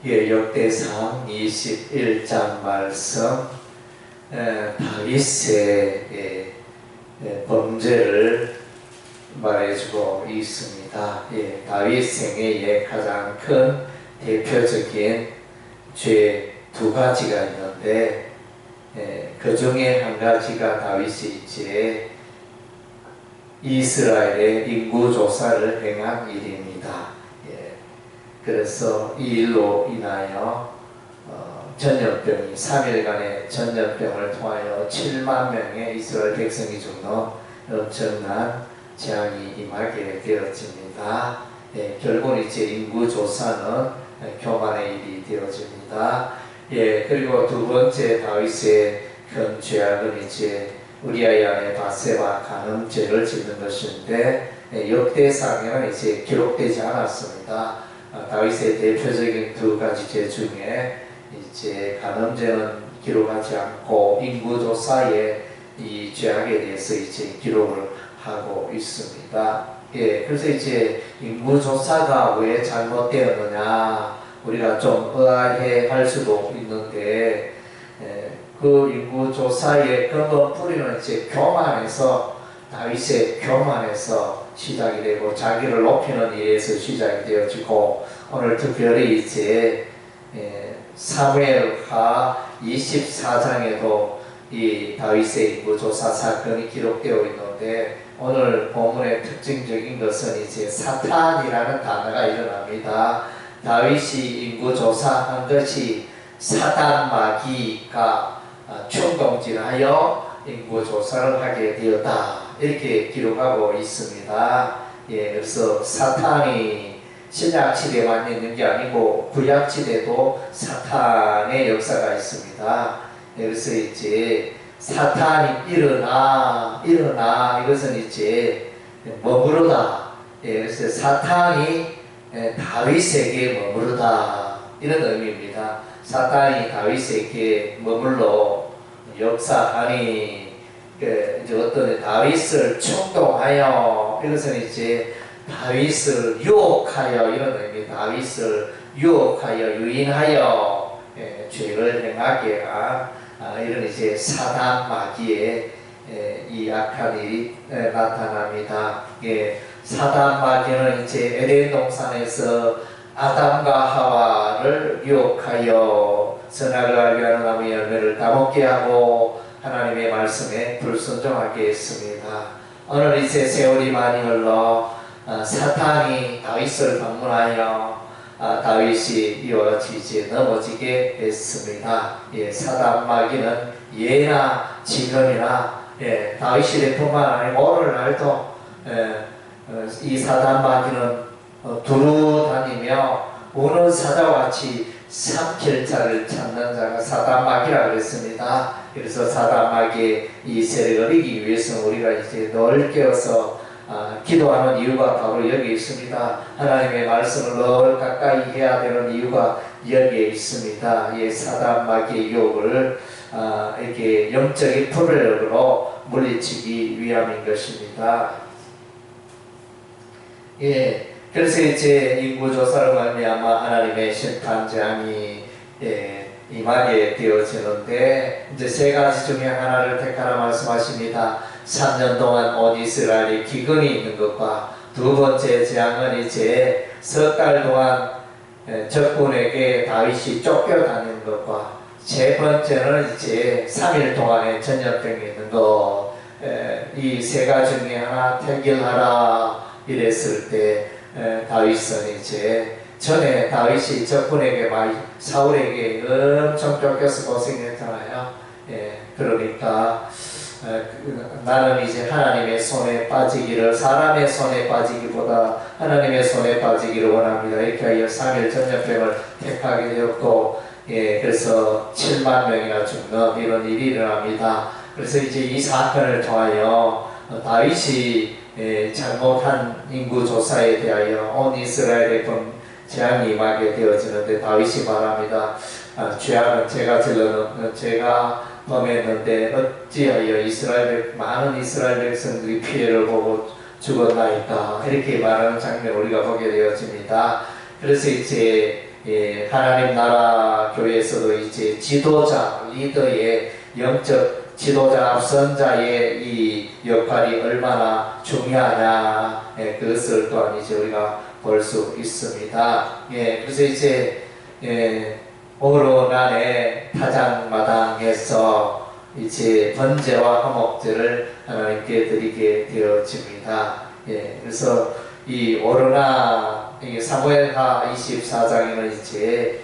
예, 역대상 21장 말씀, 다윗의 범죄를 말해주고 있습니다. 예, 다윗 생애의 가장 큰 대표적인 죄 두 가지가 있는데, 그 중에 한 가지가 다윗이 이제 이스라엘의 인구조사를 행한 일입니다. 그래서 이 일로 인하여 전염병이 3일간의 전염병을 통하여 7만 명의 이스라엘 백성이 죽는 엄청난 재앙이 임하게 되어집니다. 결국 이제 인구조사는 교만의 일이 되어집니다. 그리고 두 번째 다윗의 큰 죄악은 이제 우리아의 아내 바세바 간음죄를 짓는 것인데, 역대상에는 이제 기록되지 않았습니다. 다윗의 대표적인 두 가지 죄 중에 이제 간음죄는 기록하지 않고 인구조사의 이 죄악에 대해서 이제 기록을 하고 있습니다. 그래서 이제 인구조사가 왜 잘못되었느냐, 우리가 좀 의아해 할 수도 있는데, 그 인구조사의 근본 뿌리는 이제 교만에서, 다윗의 교만에서 시작이 되고 자기를 높이는 일에서 시작이 되어지고, 오늘 특별히 이제 사무엘하 24장에도 이 다윗의 인구조사 사건이 기록되어 있는데, 오늘 본문의 특징적인 것은 이제 사탄이라는 단어가 일어납니다. 다윗이 인구조사한 것이 사단 마귀가 충동질하여 인구조사를 하게 되었다, 이렇게 기록하고 있습니다. 그래서 사탄이 신약시대만 있는 게 아니고 구약시대도 사탄의 역사가 있습니다. 그래서 이제 사탄이 일어나 이것은 이제 머무르다. 그래서 사탄이 다윗에게 머무르다, 이런 의미입니다. 사탄이 다윗에게 머물러 역사하니, 이제 어떤 다윗을 충동하여, 이것은 이제 다윗을 유혹하여, 이런 의미, 다윗을 유혹하여 유인하여 죄를 행하게 한 이런 이제 사단 마귀의 이 악한 일이 나타납니다. 사단 마귀는 이제 에덴 동산에서 아담과 하와를 유혹하여 선악을 알게 하는 나무의 열매를 따먹게 하고 하나님의 말씀에 불순종하게 했습니다. 오늘 이제 세월이 많이 흘러 사탄이 다윗을 방문하여 다윗이 이와 같이 이제 넘어지게 됐습니다. 사단 마귀는 예나 지금이나 다윗 시대뿐만 아니고 오늘날도 이 사단 마귀는 두루 다니며 우는 사자와 같이 삼킬 자를 찾는 자가 사단 마귀라 그랬습니다. 그래서 사단 마귀의 이 세력을 이기기 위해서 우리가 이제 늘 깨어서 기도하는 이유가 바로 여기에 있습니다. 하나님의 말씀을 늘 가까이 해야 되는 이유가 여기에 있습니다. 사단 마귀의 유혹을 이렇게 영적인 분별력으로 물리치기 위함인 것입니다. 그래서 이제 인구조사로 말미암아 하나님의 심판장이 임하게 되어지는데, 이제 세 가지 중에 하나를 택하라 말씀하십니다. 3년 동안 온 이스라엘이 기근이 있는 것과, 두 번째 재앙은 이제 석 달 동안 적군에게 다윗이 쫓겨다니는 것과, 세 번째는 이제 3일 동안의 전염병이 있는 것. 이 세 가지 중에 하나 택일하라 이랬을 때, 다윗은 이제 전에 다윗이 적군에게 사울에게 엄청 쫓겨서 고생했잖아요. 그러니까 나는 이제 하나님의 손에 빠지기를, 사람의 손에 빠지기보다 하나님의 손에 빠지기를 원합니다. 이렇게 하여 3일 전염병을 택하게 되었고, 그래서 7만 명이나 죽는 이런 일이 일어납니다. 그래서 이제 이 사건을 통하여 다윗이 잘못한 인구조사에 대하여 온 이스라엘의 재앙이 임하게 되어지는데, 다윗이 말합니다. 죄악은 제가 범했는데 어찌하여 많은 이스라엘 백성들이 피해를 보고 죽었나이까, 이렇게 말하는 장면을 우리가 보게 되어집니다. 그래서 이제 하나님 나라 교회에서도 이제 지도자, 리더의 영적 지도자, 앞선자의 이 역할이 얼마나 중요하냐, 그것을 또한 이제 우리가 볼 수 있습니다. 그래서 이제 오로난의 타작마당에서 이제 번제와 화목제를 하나님께 드리게 되어집니다. 그래서 이 오로나, 사무엘하 24장에는 이제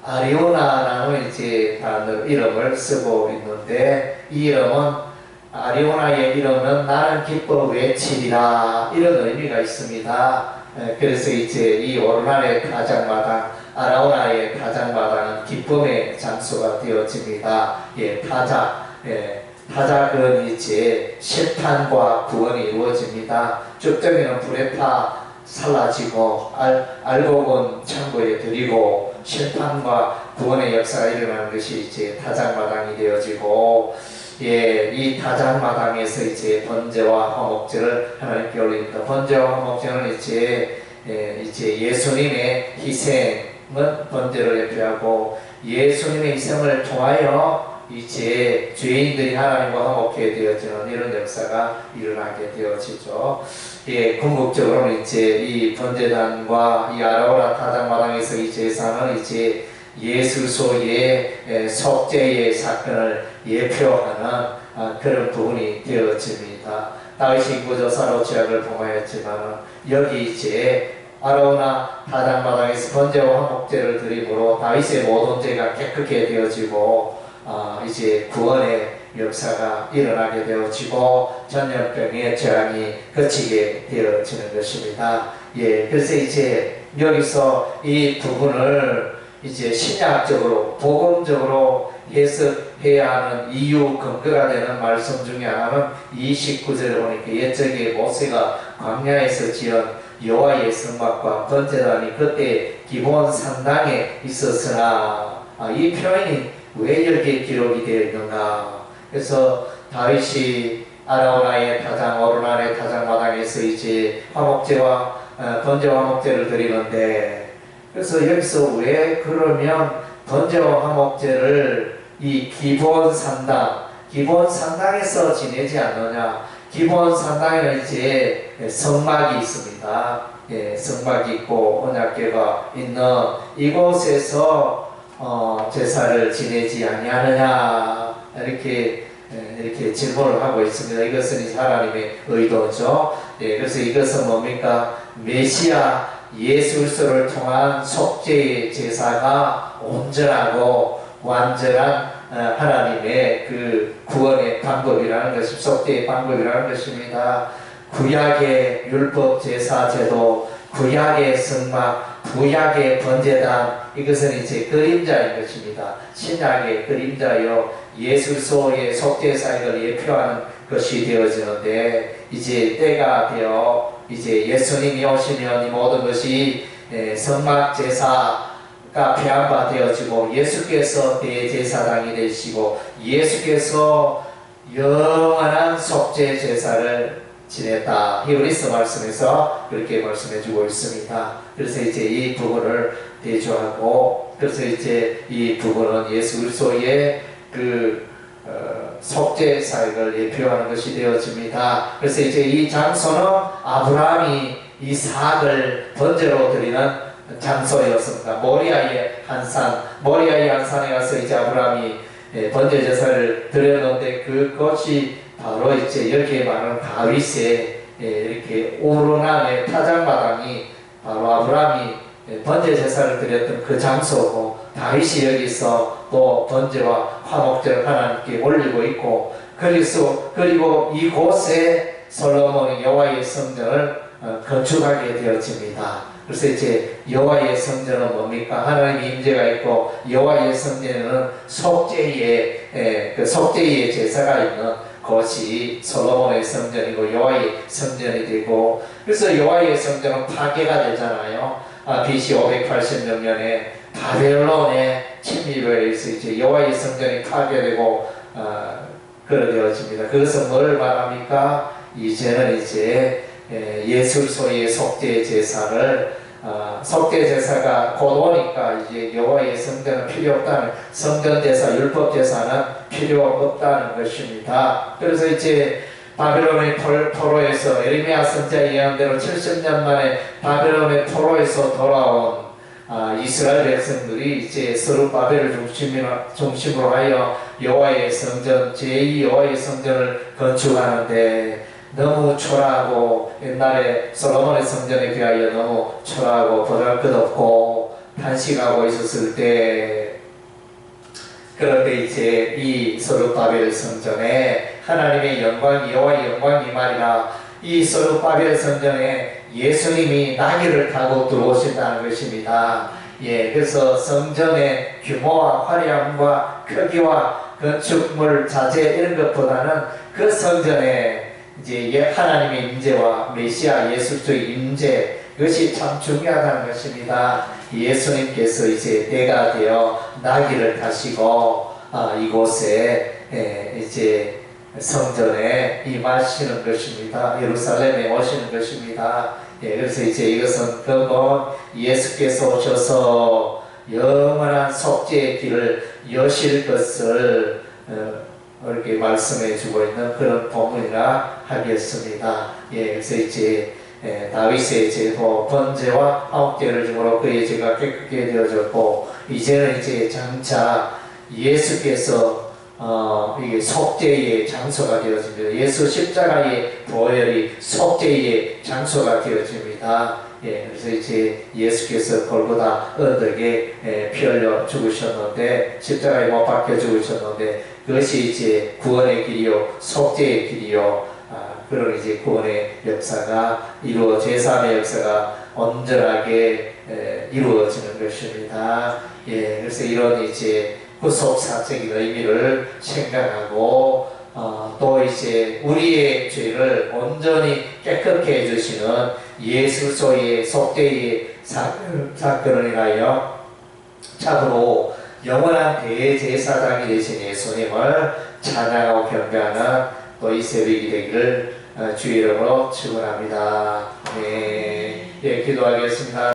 아리오나라는 이제 단어 이름을 쓰고 있는데, 이 이름은 아리오나의 이름은 나는 기뻐 외치리라, 이런 의미가 있습니다. 그래서 이제 이 오로나의 타작마당, 아라오나의 타작마당은 기쁨의 장소가 되어집니다. 타작은 이제 심판과 구원이 이루어집니다. 쭉정이는 불에 타 살라지고 알고 본 창고에 들이고 심판과 구원의 역사가 일어나는 것이 이제 타작마당이 되어지고, 이 타작마당에서 이제 번제와 화목제를 하나님께 올립니다. 번제와 화목제는 이제 예수님의 희생은 번제를 예표하고, 예수님의 희생을 통하여 이제 죄인들이 하나님과 화목하게 되어지는 이런 역사가 일어나게 되어지죠. 궁극적으로는 이제 이 번제단과 이 아라오나 타작마당에서 이 제사는 이제 예술소의 속죄의 사건을 예표하는 그런 부분이 되어집니다. 다윗이 인구조사로 죄악을 범하였지만 여기 이제 아라오나 타작마당에서 번제와 화목제를 드림으로 다윗의 모든 죄가 깨끗게 되어지고, 이제 구원의 역사가 일어나게 되어지고 전염병의 재앙이 그치게 되어지는 것입니다. 그래서 이제 여기서 이 부분을 이제 신약적으로 복음적으로 해석해야 하는 이유 근거가 되는 말씀 중에 하나는 29절에 보니까 옛적에 모세가 광야에서 지은 여호와의 성막과 번제단이 그때 기본 산당에 있었으나, 이 표현이 왜 여기에 기록이 되어 있는가? 그래서 다윗이 아라오나의 타작, 오로난의 타작마당에서 이제 화목제와 번제와 화목제를 드리는데, 그래서 여기서 왜 그러면 번제와 화목제를 이 기본 산당에서 지내지 않느냐? 기본 산당에는 이제 성막이 있습니다. 성막이 있고 언약궤가 있는 이곳에서 제사를 지내지 아니하느냐, 이렇게 질문을 하고 있습니다. 이것은 하나님의 의도죠. 그래서 이것은 뭡니까? 메시아 예술서를 통한 속죄의 제사가 온전하고 완전한 하나님의 그 구원의 방법이라는 것이, 속죄의 방법이라는 것입니다. 구약의 율법 제사 제도, 구약의 성막, 구약의 번제단, 이것은 이제 그림자인 것입니다. 신약의 그림자여 예술소의 속죄사역을 예표하는 것이 되어지는데, 이제 때가 되어 이제 예수님이 오시면 이 모든 것이 성막 제사가 폐한바 되어지고, 예수께서 대제사장이 되시고 예수께서 영원한 속죄 제사를 지냈다. 히브리서 말씀에서 그렇게 말씀해주고 있습니다. 그래서 이제 이 부분을 대조하고, 그래서 이제 이 부분은 예수 그리스도의 그 속죄 사역을 예표하는 것이 되어집니다. 그래서 이제 이 장소는 아브라함이 이삭을 번제로 드리는 장소였습니다. 모리아의 한산에 가서 이제 아브라함이 번제 제사를 드렸는데, 그것이 바로 이제 여기에 말하는 다윗의 이렇게 오로난의 타작마당이 바로 아브라함이 번제 제사를 드렸던 그 장소고, 다윗이 여기서 또 번제와 화목제를 하나님께 올리고 있고, 그리고 이곳에 솔로몬이 여호와의 성전을 건축하게 되어집니다. 그래서 이제 여호와의 성전은 뭡니까? 하나님의 임재가 있고, 여호와의 성전에는 속죄의 제사가 있는 곳이 솔로몬의 성전이고 여호와의 성전이 되고, 그래서 여호와의 성전은 파괴가 되잖아요. BC 580년에 바벨론의 침입에 의해서 이제 여호와의 성전이 파괴되고 그렇게 되어집니다. 그것은 뭘 말합니까? 이제는 이제 예술소의 속죄 제사를 속죄 제사가 곧 오니까 이제 여호와의 성전은 필요 없다는, 성전 제사, 율법 제사는 필요 없다는 것입니다. 그래서 이제 바벨론의 포로에서 에레미야 선지자 예언대로 70년 만에 바벨론의 포로에서 돌아온 이스라엘 백성들이 이제 스룹바벨을 중심으로 하여 여호와의 성전, 제2 여호와의 성전을 건축하는데 너무 초라하고, 옛날에 솔로몬의 성전에 비하여 너무 초라하고 보잘것없고 탄식하고 있었을 때, 그런데 이제 이 스룹바벨 성전에 하나님의 영광, 여호와의 영광이 임하리라. 이 스룹바벨 성전에 예수님이 나귀를 타고 들어오신다는 것입니다. 그래서 성전의 규모와 화려함과 크기와 건축물 자재 이런 것보다는 그 성전에 이제 하나님의 임재와 메시아 예수의 임재, 그것이 참 중요하다는 것입니다. 예수님께서 이제 때가 되어 나귀를 타시고 이곳에 이제 성전에 임하시는 것입니다. 예루살렘에 오시는 것입니다. 그래서 이제 이것은 그건 예수께서 오셔서 영원한 속죄의 길을 여실 것을 이렇게 말씀해 주고 있는 그런 본문이라 하겠습니다. 그래서 이제 다윗의 제도 번제와 아홉제를 중으로 그의 죄가 깨끗게 되어졌고, 이제는 이제 장차 예수께서 이게 속죄의 장소가 되어집니다. 예수 십자가의 보혈이 속죄의 장소가 되어집니다. 그래서 이제 예수께서 골고다 언덕에 피 흘려 죽으셨는데, 십자가에 못 박혀 죽으셨는데, 그것이 이제 구원의 길이요, 속죄의 길이요, 그런 이제 구원의 역사가 제사의 역사가 온전하게 이루어지는 것입니다. 그래서 이런 이제 구속사적인 의미를 생각하고, 또 이제 우리의 죄를 온전히 깨끗게 해주시는 예수의 속죄의 사건을 인하여 참으로 영원한 대제사장이 되신 예수님을 찬양하고 경배하는 또 이 새벽이 되기를 주의 이름으로 축원합니다. 기도하겠습니다.